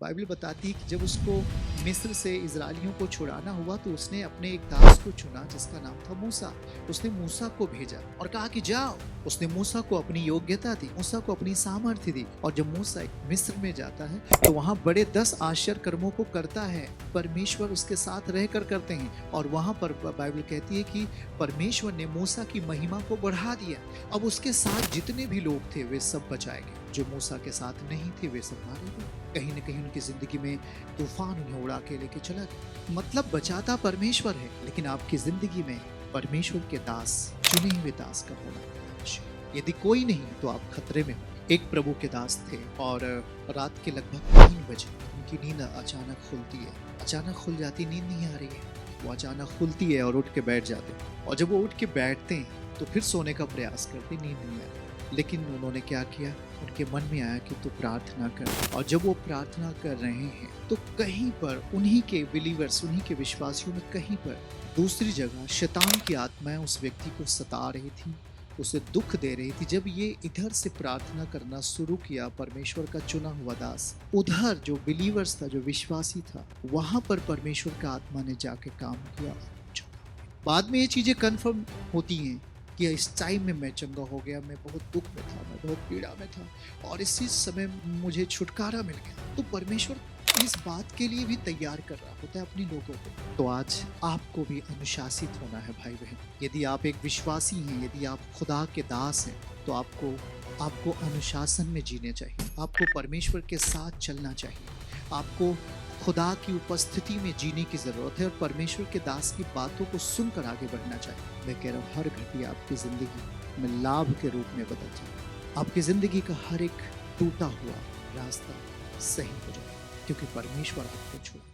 Bible बताती है कि जब उसको मिस्र से इजराइलियों को छुड़ाना हुआ तो उसने अपने एक दास को चुना जिसका नाम था मूसा। उसने मूसा को भेजा और कहा कि जाओ। उसने मूसा को अपनी योग्यता दी, मूसा को अपनी सामर्थ्य दी। और जब मूसा मिस्र में जाता है तो वहां बड़े 10 आश्चर्य कर्मों को करता है। परमेश्वर उसके साथ रहकर करते हैं। और वहां पर बाइबल कहती है कि परमेश्वर ने मूसा की महिमा को बढ़ा दिया। अब उसके साथ जितने भी लोग थे वे सब बचाए गए, जो मूसा के साथ नहीं थे वे सब मारे गए। कहीं न कहीं उनकी जिंदगी में तूफान उन्हें उड़ा के लेके चला गया। मतलब बचाता परमेश्वर है, लेकिन आपकी जिंदगी में परमेश्वर के दास, चुने हुए दास का होना आवश्यक। यदि कोई नहीं तो आप खतरे में हो। एक प्रभु के दास थे और रात के लगभग 3 बजे उनकी नींद अचानक खुलती है। अचानक खुल जाती, नींद नहीं आ रही है, वो अचानक खुलती है और उठ के बैठ जाते। और जब वो उठ के बैठते हैं तो फिर सोने का प्रयास करते, नींद नहीं आती। लेकिन उन्होंने क्या किया, उनके मन में आया कि तू प्रार्थना कर। और जब वो प्रार्थना कर रहे हैं तो कहीं पर उन्हीं के बिलीवर्स, उन्हीं के विश्वासियों में कहीं पर दूसरी जगह शैतान की आत्माएं उस व्यक्ति को सता रही थी, उसे दुख दे रही थी। जब ये इधर से प्रार्थना करना शुरू किया, परमेश्वर का चुना हुआ दास, उधर जो बिलीवर्स था, जो विश्वासी था, वहां पर परमेश्वर का आत्मा ने जाके काम किया। बाद में ये चीजें कन्फर्म होती हैं कि इस टाइम में मैं चंगा हो गया, मैं बहुत दुख में था, मैं बहुत पीड़ा में था और इसी समय मुझे छुटकारा मिल गया। तो परमेश्वर इस बात के लिए भी तैयार कर रहा होता है अपने लोगों को। तो आज आपको भी अनुशासित होना है भाई बहन। यदि आप एक विश्वासी हैं, यदि आप खुदा के दास हैं, तो आपको अनुशासन में जीने चाहिए। आपको परमेश्वर के साथ चलना चाहिए। आपको खुदा की उपस्थिति में जीने की जरूरत है और परमेश्वर के दास की बातों को सुनकर आगे बढ़ना चाहिए। मैं कह रहा हूँ हर घड़ी आपकी जिंदगी में लाभ के रूप में बदल जाए। आपकी जिंदगी का हर एक टूटा हुआ रास्ता सही हो जाए, क्योंकि परमेश्वर आपको छोड़ा।